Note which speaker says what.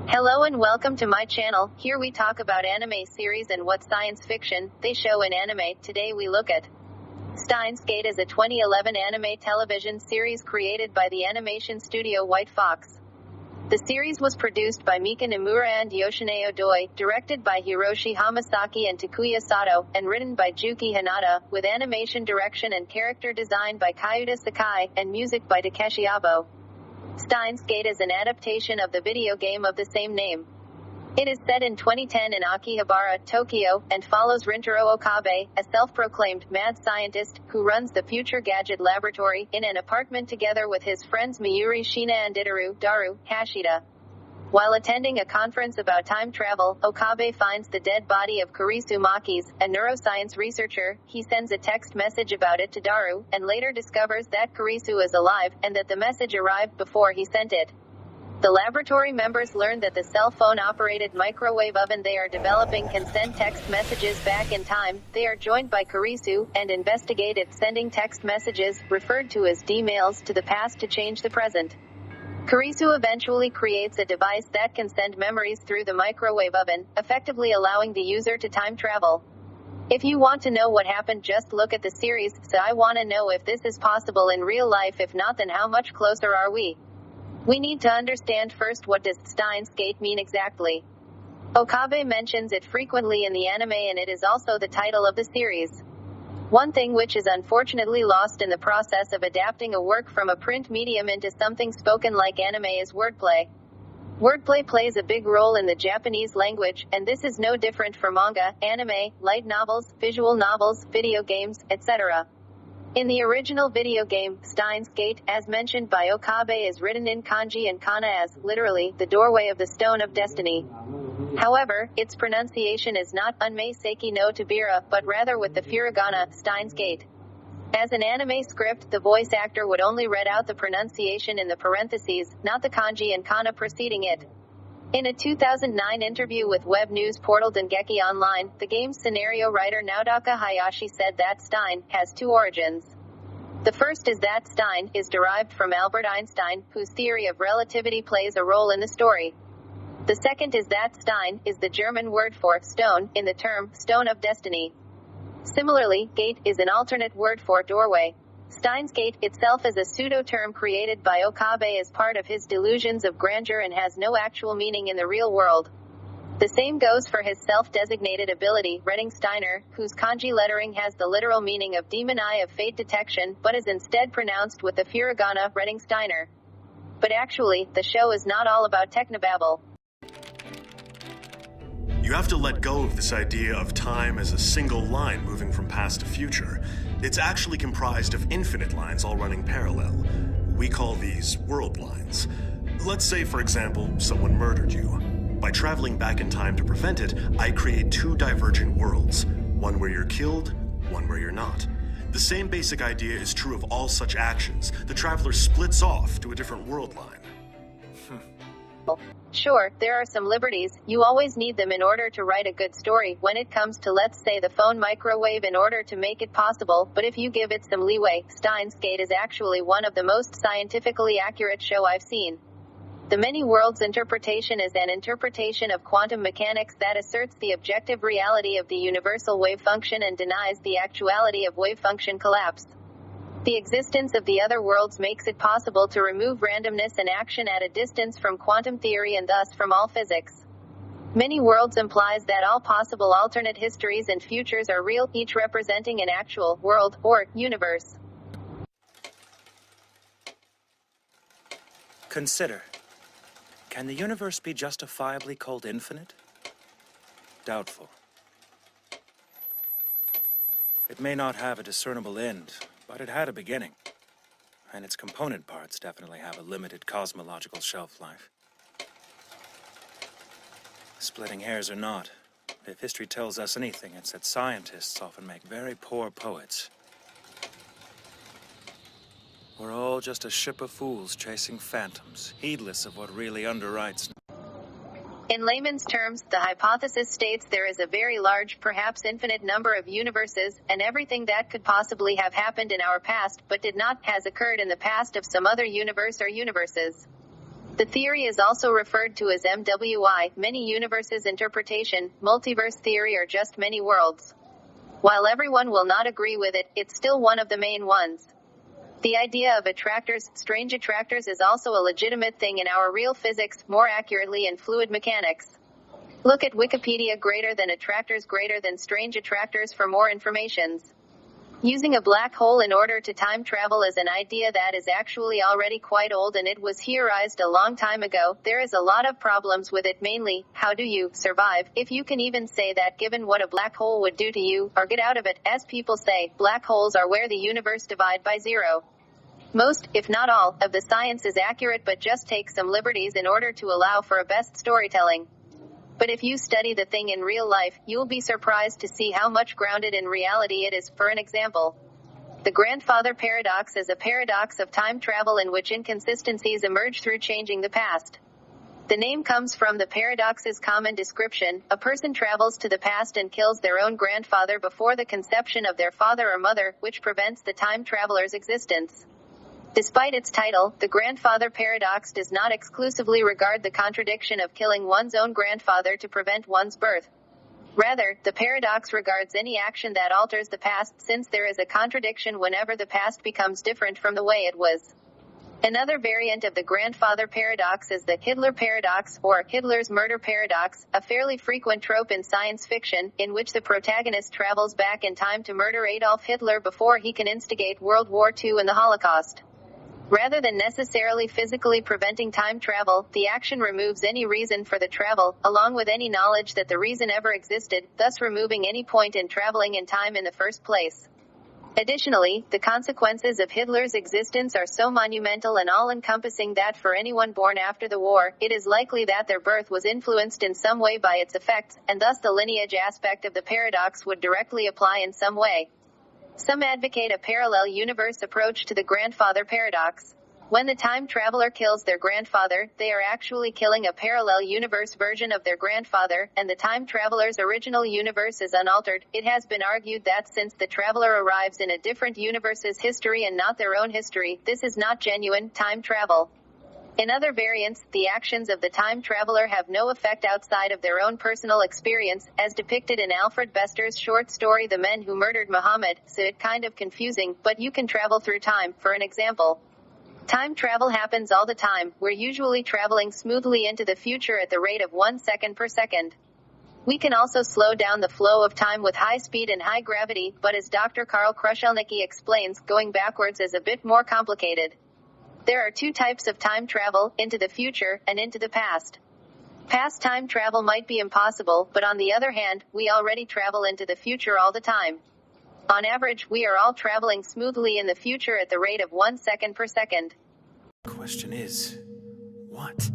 Speaker 1: Hello and welcome to my channel. Here we talk about anime series and what science fiction they show in anime. Today we look at Steins is a 2011 anime television series created by the animation studio White Fox. The series was produced by Mika Nomura and Yoshine Odoi, directed by Hiroshi Hamasaki and Takuya Sato, and written by Juki Hanada, with animation direction and character design by Kyuta Sakai, and music by Takeshi Abo. Steins Gate is an adaptation of the video game of the same name. It is set in 2010 in Akihabara, Tokyo, and follows Rintaro Okabe, a self-proclaimed mad scientist who runs the Future Gadget Laboratory in an apartment together with his friends Miyuri Shina and Itaru Daru Hashida. While attending a conference about time travel, Okabe finds the dead body of Kurisu Makis, a neuroscience researcher. He sends a text message about it to Daru, and later discovers that Kurisu is alive, and that the message arrived before he sent it. The laboratory members learn that the cell phone-operated microwave oven they are developing can send text messages back in time. They are joined by Kurisu, and investigate if sending text messages, referred to as D-mails, to the past to change the present. Kurisu eventually creates a device that can send memories through the microwave oven, effectively allowing the user to time travel. If you want to know what happened, just look at the series. So I want to know if this is possible in real life. If not, then how much closer are we? We need to understand first, what does Steins Gate mean exactly? Okabe mentions it frequently in the anime, and it is also the title of the series. One thing which is unfortunately lost in the process of adapting a work from a print medium into something spoken like anime is wordplay. Wordplay plays a big role in the Japanese language, and this is no different for manga, anime, light novels, visual novels, video games, etc. In the original video game, Steins Gate, as mentioned by Okabe, is written in kanji and kana as, literally, the doorway of the stone of destiny. However, its pronunciation is not Unmei Seiki no Tabira, but rather with the furigana, Steins Gate. As an anime script, the voice actor would only read out the pronunciation in the parentheses, not the kanji and kana preceding it. In a 2009 interview with web news portal Dengeki Online, the game's scenario writer Naodaka Hayashi said that Stein has two origins. The first is that Stein is derived from Albert Einstein, whose theory of relativity plays a role in the story. The second is that Stein is the German word for stone in the term stone of destiny. Similarly, gate is an alternate word for doorway. Steins Gate itself is a pseudo-term created by Okabe as part of his delusions of grandeur and has no actual meaning in the real world. The same goes for his self-designated ability, Reading Steiner, whose kanji lettering has the literal meaning of demon eye of fate detection, but is instead pronounced with the furigana, Reading Steiner. But actually, the show is not all about technobabble.
Speaker 2: You have to let go of this idea of time as a single line moving from past to future. It's actually comprised of infinite lines all running parallel. We call these world lines. Let's say, for example, someone murdered you. By traveling back in time to prevent it, I create two divergent worlds. One where you're killed, one where you're not. The same basic idea is true of all such actions. The traveler splits off to a different world line.
Speaker 1: Sure, there are some liberties. You always need them in order to write a good story when it comes to, let's say, the phone microwave in order to make it possible, but if you give it some leeway, Steins Gate is actually one of the most scientifically accurate show I've seen. The many worlds interpretation is an interpretation of quantum mechanics that asserts the objective reality of the universal wave function and denies the actuality of wave function collapse. The existence of the other worlds makes it possible to remove randomness and action at a distance from quantum theory and thus from all physics. Many worlds implies that all possible alternate histories and futures are real, each representing an actual world or universe.
Speaker 3: Consider, can the universe be justifiably called infinite? Doubtful. It may not have a discernible end, but it had a beginning, and its component parts definitely have a limited cosmological shelf life. Splitting hairs or not, if history tells us anything, it's that scientists often make very poor poets. We're all just a ship of fools chasing phantoms, heedless of what really underwrites.
Speaker 1: In layman's terms, the hypothesis states there is a very large, perhaps infinite number of universes, and everything that could possibly have happened in our past, but did not, has occurred in the past of some other universe or universes. The theory is also referred to as MWI, many universes interpretation, multiverse theory, or just many worlds. While everyone will not agree with it, it's still one of the main ones. The idea of attractors, strange attractors, is also a legitimate thing in our real physics, more accurately in fluid mechanics. Look at Wikipedia greater than attractors greater than strange attractors for more informations. Using a black hole in order to time travel is an idea that is actually already quite old, and it was theorized a long time ago. There is a lot of problems with it, mainly, how do you survive, if you can even say that given what a black hole would do to you, or get out of it. As people say, black holes are where the universe divides by zero. Most, if not all, of the science is accurate, but just takes some liberties in order to allow for a best storytelling. But if you study the thing in real life, you'll be surprised to see how much grounded in reality it is. For an example, the grandfather paradox is a paradox of time travel in which inconsistencies emerge through changing the past. The name comes from the paradox's common description: a person travels to the past and kills their own grandfather before the conception of their father or mother, which prevents the time traveler's existence. Despite its title, the grandfather paradox does not exclusively regard the contradiction of killing one's own grandfather to prevent one's birth. Rather, the paradox regards any action that alters the past, since there is a contradiction whenever the past becomes different from the way it was. Another variant of the grandfather paradox is the Hitler paradox, or Hitler's murder paradox, a fairly frequent trope in science fiction, in which the protagonist travels back in time to murder Adolf Hitler before he can instigate World War II and the Holocaust. Rather than necessarily physically preventing time travel, the action removes any reason for the travel, along with any knowledge that the reason ever existed, thus removing any point in traveling in time in the first place. Additionally, the consequences of Hitler's existence are so monumental and all-encompassing that for anyone born after the war, it is likely that their birth was influenced in some way by its effects, and thus the lineage aspect of the paradox would directly apply in some way. Some advocate a parallel universe approach to the grandfather paradox. When the time traveler kills their grandfather, they are actually killing a parallel universe version of their grandfather, and the time traveler's original universe is unaltered. It has been argued that since the traveler arrives in a different universe's history and not their own history, this is not genuine time travel. In other variants, the actions of the time traveler have no effect outside of their own personal experience, as depicted in Alfred Bester's short story The Men Who Murdered Muhammad, so it's kind of confusing, but you can travel through time. For an example, time travel happens all the time. We're usually traveling smoothly into the future at the rate of 1 second per second. We can also slow down the flow of time with high speed and high gravity, but as Dr. Karl Kruszelnicki explains, going backwards is a bit more complicated. There are two types of time travel, into the future, and into the past. Past time travel might be impossible, but on the other hand, we already travel into the future all the time. On average, we are all traveling smoothly in the future at the rate of 1 second per second.
Speaker 3: The question is, what?